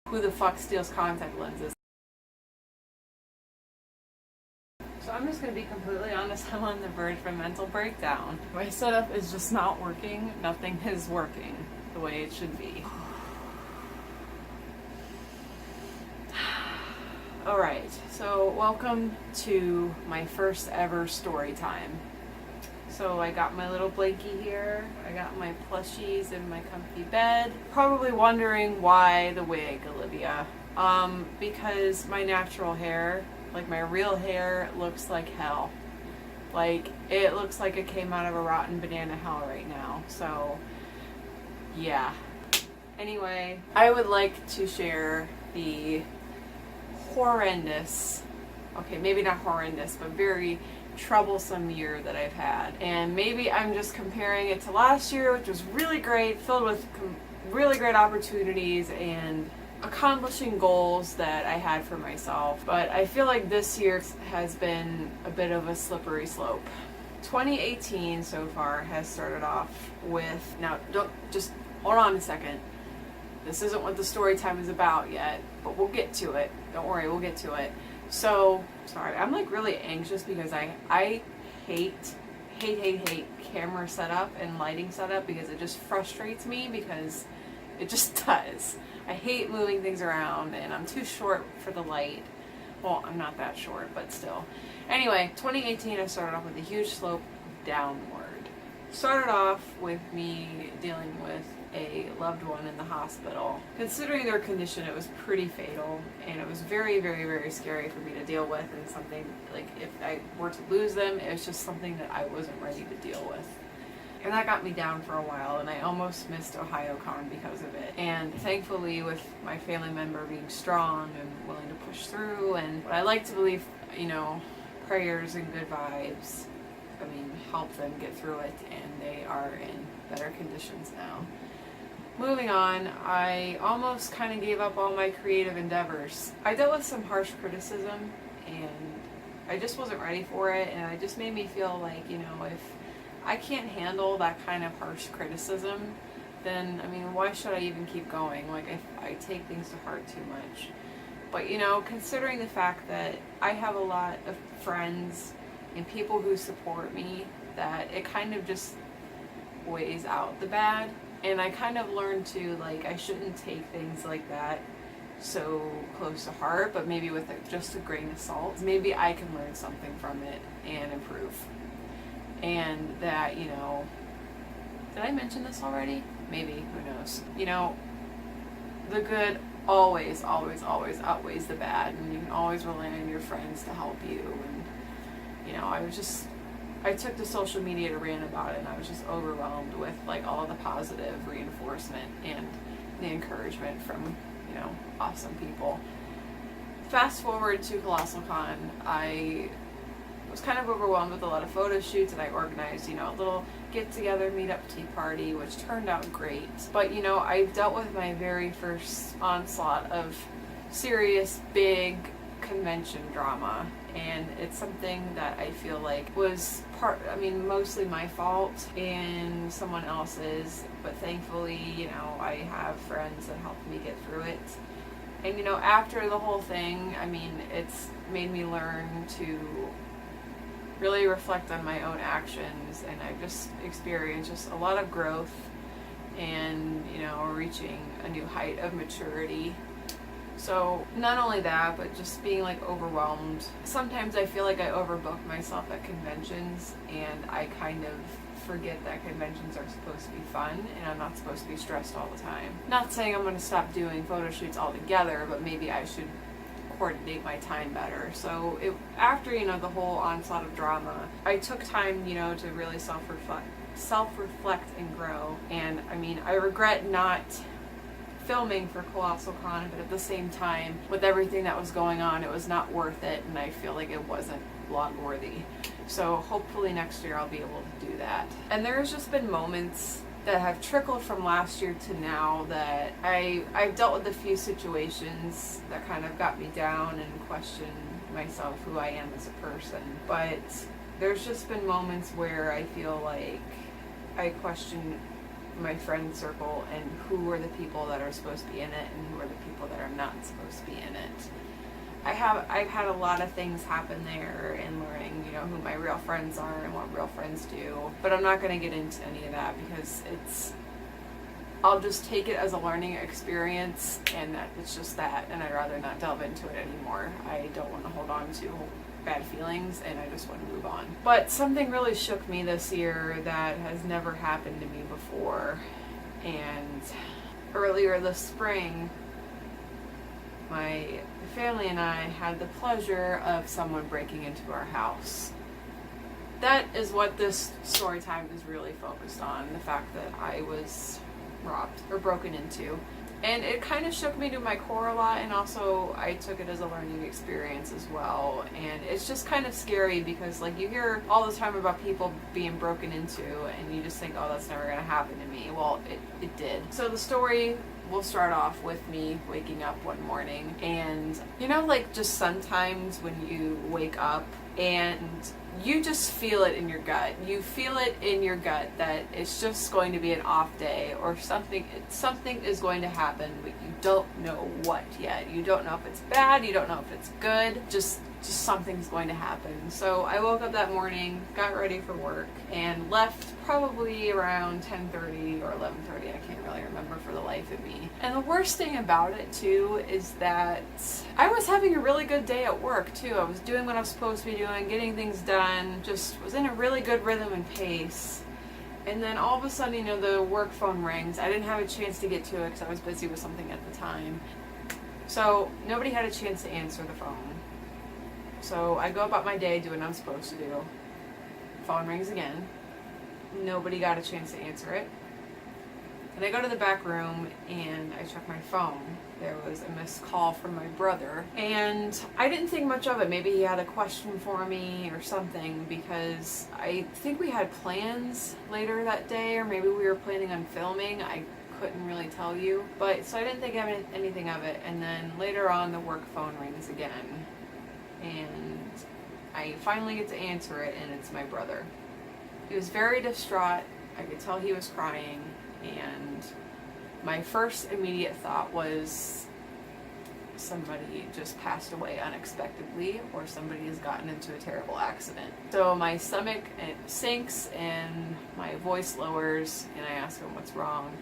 Who the fuck steals contact lenses? So I'm just going to be completely honest, I'm on the verge of a mental breakdown. My setup is just not working. Nothing is working the way it should be. Alright, so welcome to my first ever story time. So I got my little blankie here, I got my plushies in my comfy bed. Probably wondering why the wig, Olivia. Because my natural hair, like my real hair, looks like hell. Like, it looks like it came out of a rotten banana hell right now. So, yeah. Anyway, I would like to share the horrendous, okay, maybe not horrendous, but very troublesome year that I've had. And maybe I'm just comparing it to last year, which was really great, filled with really great opportunities and accomplishing goals that I had for myself. But I feel like this year has been a bit of a slippery slope. 2018 so far has started off with, now don't, just hold on a second. This isn't what the story time is about yet, but we'll get to it. Don't worry, we'll get to it. So, sorry, I'm like really anxious because I hate camera setup and lighting setup because it just frustrates me because it just does. I hate moving things around and I'm too short for the light. Well, I'm not that short, but still. Anyway, 2018 I started off with a huge slope downward. Started off with me dealing with a loved one in the hospital. Considering their condition, it was pretty fatal and it was very, very, very scary for me to deal with, and something like if I were to lose them, it was just something that I wasn't ready to deal with. And that got me down for a while, and I almost missed OhioCon because of it. And thankfully, with my family member being strong and willing to push through, and what I like to believe, you know, prayers and good vibes, I mean, help them get through it, and they are in better conditions now. Moving on, I almost kind of gave up all my creative endeavors. I dealt with some harsh criticism, and I just wasn't ready for it, and it just made me feel like, you know, if I can't handle that kind of harsh criticism, then, I mean, why should I even keep going? Like, if I take things to heart too much. But, you know, considering the fact that I have a lot of friends and people who support me, that it kind of just weighs out the bad. And I kind of learned to, like, I shouldn't take things like that so close to heart, but maybe with just a grain of salt. Maybe I can learn something from it and improve. And that, you know, did I mention this already? Maybe, who knows? You know, the good always, always, always outweighs the bad, and you can always rely on your friends to help you. And, you know, I took to social media to rant about it, and I was just overwhelmed with, like, all of the positive reinforcement and the encouragement from, you know, awesome people. Fast forward to Colossal Con, I was kind of overwhelmed with a lot of photo shoots, and I organized, you know, a little get-together, meet-up tea party, which turned out great. But, you know, I've dealt with my very first onslaught of serious, big convention drama, and it's something that I feel like was mostly my fault and someone else's, but thankfully, you know, I have friends that helped me get through it. And, you know, after the whole thing, I mean, it's made me learn to really reflect on my own actions, and I've just experienced just a lot of growth and, you know, reaching a new height of maturity. So not only that, but just being like overwhelmed. Sometimes I feel like I overbook myself at conventions, and I kind of forget that conventions are supposed to be fun, and I'm not supposed to be stressed all the time. Not saying I'm going to stop doing photo shoots altogether, but maybe I should coordinate my time better. So after, you know, the whole onslaught of drama, I took time, you know, to really self-reflect and grow. And I mean, I regret not filming for Colossal Con, but at the same time, with everything that was going on, it was not worth it, and I feel like it wasn't vlog worthy. So hopefully next year I'll be able to do that. And there's just been moments that have trickled from last year to now that I've dealt with a few situations that kind of got me down and questioned myself, who I am as a person. But there's just been moments where I feel like I question my friend circle and who are the people that are supposed to be in it and who are the people that are not supposed to be in it. I've had a lot of things happen there and learning, who my real friends are and what real friends do. But I'm not going to get into any of that because I'll just take it as a learning experience, and that it's just that, and I'd rather not delve into it anymore. I don't want to hold on to bad feelings, and I just want to move on. But something really shook me this year that has never happened to me before. And earlier this spring, my family and I had the pleasure of someone breaking into our house. That is what this story time is really focused on, the fact that I was robbed or broken into. And it kind of shook me to my core a lot, and also I took it as a learning experience as well. And it's just kind of scary because you hear all the time about people being broken into and you just think, oh, that's never going to happen to me. Well, it did. So the story will start off with me waking up one morning, and just sometimes when you wake up and you just feel it in your gut. You feel it in your gut that it's just going to be an off day, or something is going to happen, but you don't know what yet. You don't know if it's bad, you don't know if it's good, just something's going to happen. So I woke up that morning, got ready for work, and left probably around 10:30 or 11:30. I can't really remember for the life of me. And the worst thing about it too is that I was having a really good day at work too. I was doing what I was supposed to be doing, getting things done, just was in a really good rhythm and pace. And then all of a sudden, the work phone rings. I didn't have a chance to get to it because I was busy with something at the time. So nobody had a chance to answer the phone. So I go about my day doing what I'm supposed to do. Phone rings again. Nobody got a chance to answer it. And I go to the back room and I check my phone. There was a missed call from my brother. And I didn't think much of it. Maybe he had a question for me or something, because I think we had plans later that day, or maybe we were planning on filming. I couldn't really tell you. So I didn't think of anything of it. And then later on, the work phone rings again. And I finally get to answer it, and it's my brother. He was very distraught. I could tell he was crying, and my first immediate thought was somebody just passed away unexpectedly, or somebody has gotten into a terrible accident. So my stomach sinks and my voice lowers, and I ask him what's wrong.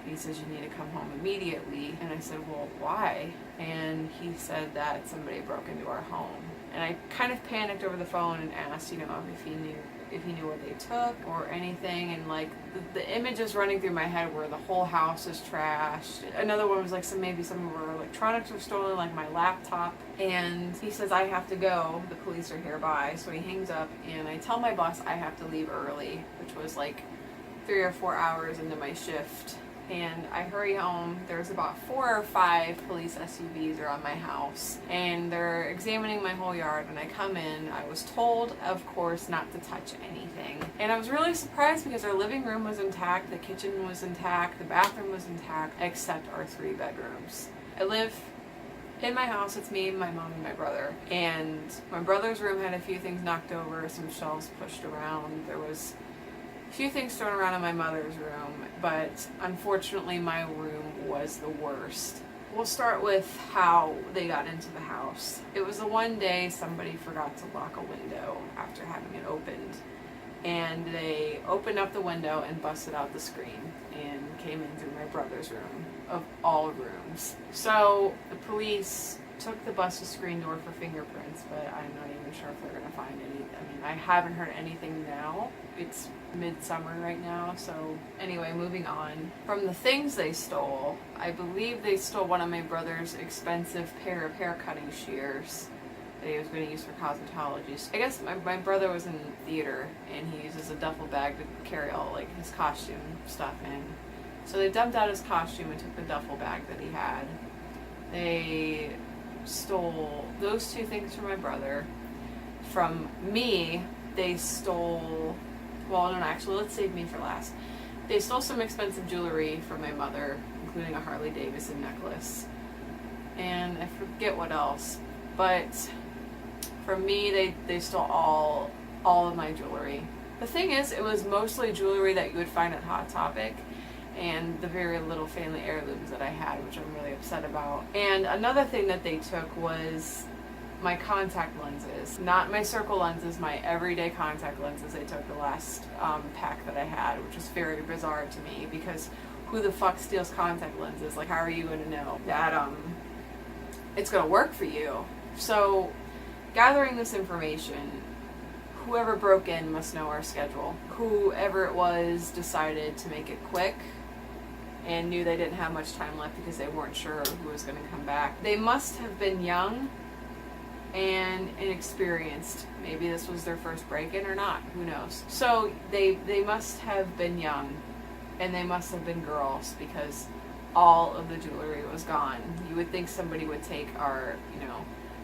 He says, you need to come home immediately. And I said, well, why? And he said that somebody broke into our home. And I kind of panicked over the phone and asked, if he knew what they took or anything. And the images running through my head were the whole house is trashed. Another one was maybe some of our electronics were stolen, like my laptop. And he says, I have to go. The police are hereby. So he hangs up, and I tell my boss I have to leave early, which was 3 or 4 hours into my shift. And I hurry home. There's about 4 or 5 police SUVs around my house, and they're examining my whole yard. And I come in. I was told, of course, not to touch anything. And I was really surprised because our living room was intact, the kitchen was intact, the bathroom was intact, except our 3 bedrooms. I live in my house. It's me, my mom, and my brother. And my brother's room had a few things knocked over, some shelves pushed around. There was a few things thrown around in my mother's room, but unfortunately my room was the worst. We'll start with how they got into the house. It was the one day somebody forgot to lock a window after having it opened, and they opened up the window and busted out the screen and came in through my brother's room, of all rooms. So the police took the busted screen door for fingerprints, but I'm not even sure if they're going to find any. I haven't heard anything now. It's midsummer right now, so anyway, moving on. From the things they stole, I believe they stole one of my brother's expensive pair of hair cutting shears that he was going to use for cosmetology. I guess my brother was in theater, and he uses a duffel bag to carry all his costume stuff in. So they dumped out his costume and took the duffel bag that he had. They stole those 2 things from my brother. From me, they stole, actually, let's save me for last. They stole some expensive jewelry from my mother, including a Harley Davidson necklace. And I forget what else. But from me, they stole all of my jewelry. The thing is, it was mostly jewelry that you would find at Hot Topic. and the very little family heirlooms that I had, which I'm really upset about. And another thing that they took was my contact lenses, not my circle lenses, my everyday contact lenses. They took the last pack that I had, which was very bizarre to me, because who the fuck steals contact lenses? Like, how are you going to know that it's going to work for you? So gathering this information, whoever broke in must know our schedule. Whoever it was decided to make it quick and knew they didn't have much time left because they weren't sure who was going to come back. They must have been young and inexperienced. Maybe this was their first break-in or not, who knows. So they must have been young, and they must have been girls, because all of the jewelry was gone. You would think somebody would take our,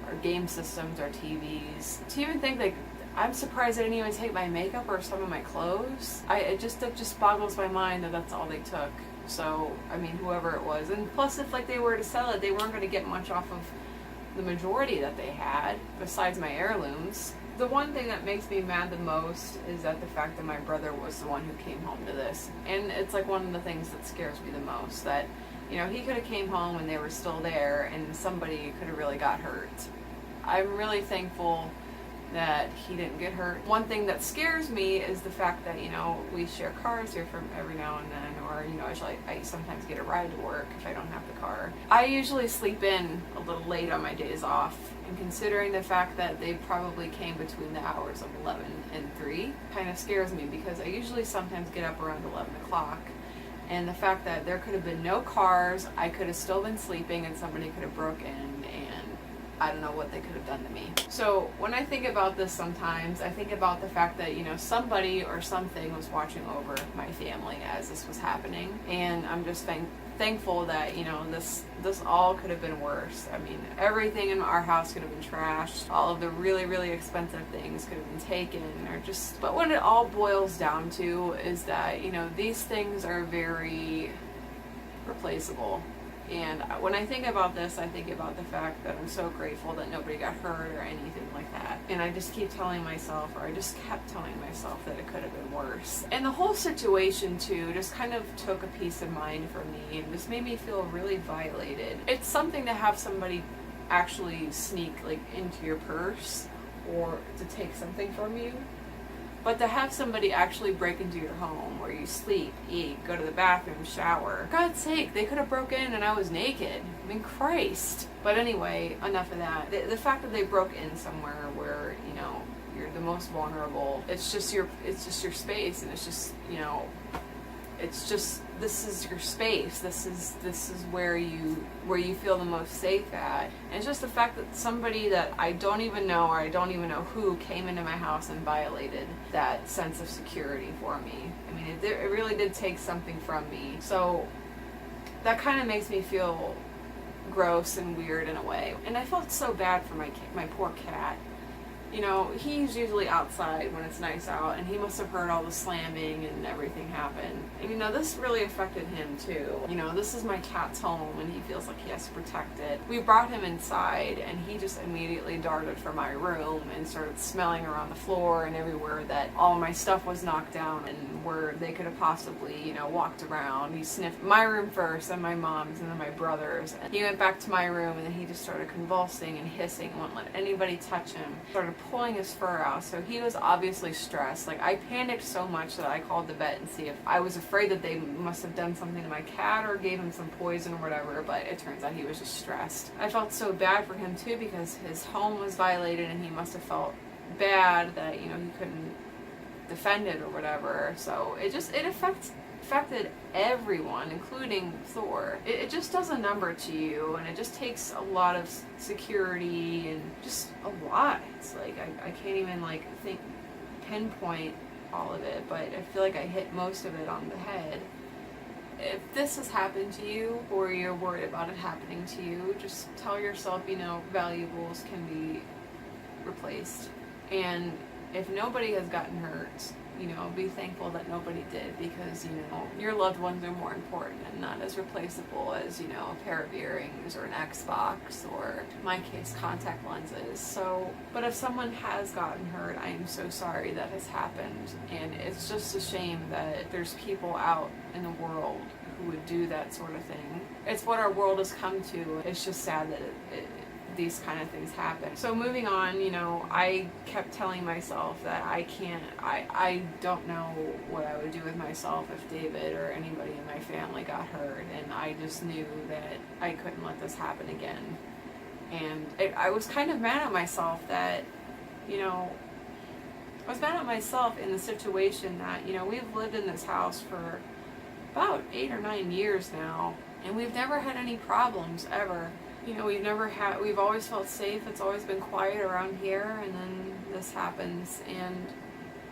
our game systems, our TVs. To even think, like, I'm surprised they didn't even take my makeup or some of my clothes. It just boggles my mind that that's all they took. So, I mean, whoever it was. And plus, if like they were to sell it, they weren't going to get much off of the majority that they had, besides my heirlooms. The one thing that makes me mad the most is that the fact that my brother was the one who came home to this. And it's like one of the things that scares me the most, that, he could have came home and they were still there and somebody could have really got hurt. I'm really thankful that he didn't get hurt. One thing that scares me is the fact that, we share cars here from every now and then, or, I sometimes get a ride to work if I don't have the car. I usually sleep in a little late on my days off, and considering the fact that they probably came between the hours of 11 and 3, kind of scares me, because I usually sometimes get up around 11 o'clock. And the fact that there could have been no cars, I could have still been sleeping, and somebody could have broken in, and I don't know what they could have done to me. So when I think about this sometimes, I think about the fact that, somebody or something was watching over my family as this was happening. And I'm just thankful that, this all could have been worse. I mean, everything in our house could have been trashed. All of the really, really expensive things could have been taken, but what it all boils down to is that, these things are very replaceable. And when I think about this, I think about the fact that I'm so grateful that nobody got hurt or anything like that. And I just keep telling myself, or I just kept telling myself, that it could have been worse. And the whole situation, too, just kind of took a peace of mind for me and just made me feel really violated. It's something to have somebody actually sneak, into your purse or to take something from you. But to have somebody actually break into your home where you sleep, eat, go to the bathroom, shower. For God's sake, they could have broke in and I was naked. I mean, Christ. But anyway, enough of that. The fact that they broke in somewhere where, you're the most vulnerable. It's just your space, and it's just, this is your space. This is where you feel the most safe at. And it's just the fact that somebody that I don't even know, or I don't even know who, came into my house and violated that sense of security for me. I mean, it really did take something from me. So that kind of makes me feel gross and weird in a way. And I felt so bad for my poor cat. He's usually outside when it's nice out, and he must have heard all the slamming and everything happen. And, this really affected him, too. This is my cat's home, and he feels like he has to protect it. We brought him inside, and he just immediately darted for my room and started smelling around the floor and everywhere that all my stuff was knocked down and where they could have possibly, walked around. He sniffed my room first, then my mom's, and then my brother's. And he went back to my room, and then he just started convulsing and hissing, wouldn't let anybody touch him. Started pulling his fur out, so he was obviously stressed. I panicked so much that I called the vet and see if I was afraid that they must have done something to my cat or gave him some poison or whatever, but it turns out he was just stressed. I felt so bad for him too, because his home was violated and he must have felt bad that, he couldn't defend it or whatever. So it affected everyone, including Thor. It just does a number to you, and it just takes a lot of security and just a lot. It's I can't even pinpoint all of it, but I feel like I hit most of it on the head. If this has happened to you, or you're worried about it happening to you, just tell yourself, valuables can be replaced. And if nobody has gotten hurt, be thankful that nobody did, because, your loved ones are more important and not as replaceable as, a pair of earrings or an Xbox, or in my case, contact lenses. So, but if someone has gotten hurt, I am so sorry that has happened. And it's just a shame that there's people out in the world who would do that sort of thing. It's what our world has come to. It's just sad that these kind of things happen. So moving on, I kept telling myself that I don't know what I would do with myself if David or anybody in my family got hurt, and I just knew that I couldn't let this happen again. And I was kind of mad at myself that, I was mad at myself in the situation that, we've lived in this house for about 8 or 9 years now, and we've never had any problems ever. We've always felt safe. It's always been quiet around here, and then this happens, and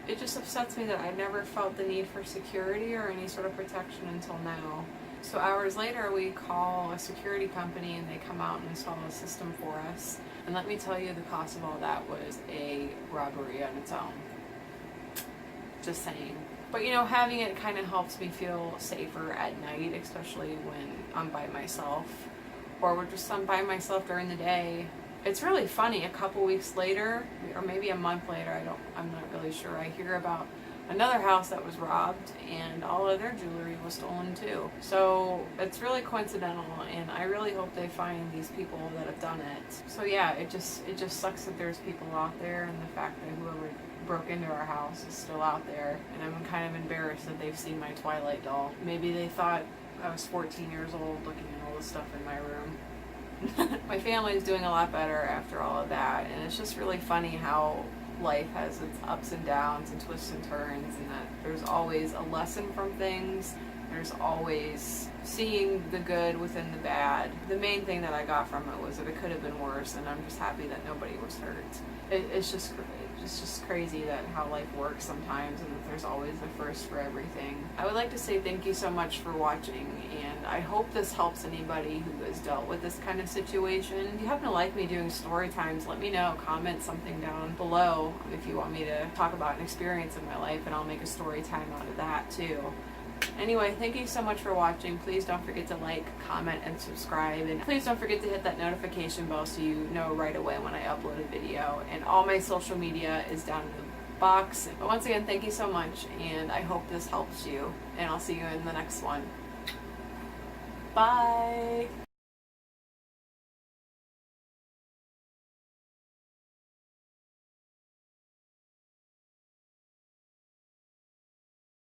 it just upsets me that I never felt the need for security or any sort of protection until now. So hours later, we call a security company, and they come out and install a system for us. And let me tell you, the cost of all that was a robbery on its own. Just saying. But having it kind of helps me feel safer at night, especially when I'm by myself. Or just I'm by myself during the day. It's really funny, a couple weeks later, or maybe a month later, I'm not really sure, I hear about another house that was robbed, and all of their jewelry was stolen too. So it's really coincidental, and I really hope they find these people that have done it. So yeah, it just sucks that there's people out there, and the fact that whoever broke into our house is still out there. And I'm kind of embarrassed that they've seen my Twilight doll. Maybe they thought I was 14 years old looking at all the stuff in my room. My family is doing a lot better after all of that, and it's just really funny how life has its ups and downs and twists and turns, and that there's always a lesson from things. There's always seeing the good within the bad. The main thing that I got from it was that it could have been worse, and I'm just happy that nobody was hurt. It's just crazy that how life works sometimes, and that there's always a first for everything. I would like to say thank you so much for watching, and I hope this helps anybody who has dealt with this kind of situation. If you happen to like me doing story times, let me know. Comment something down below if you want me to talk about an experience in my life, and I'll make a story time out of that too. Anyway, thank you so much for watching. Please don't forget to like, comment, and subscribe. And please don't forget to hit that notification bell so you know right away when I upload a video. And all my social media is down in the box. But once again, thank you so much, and I hope this helps you. And I'll see you in the next one. Bye!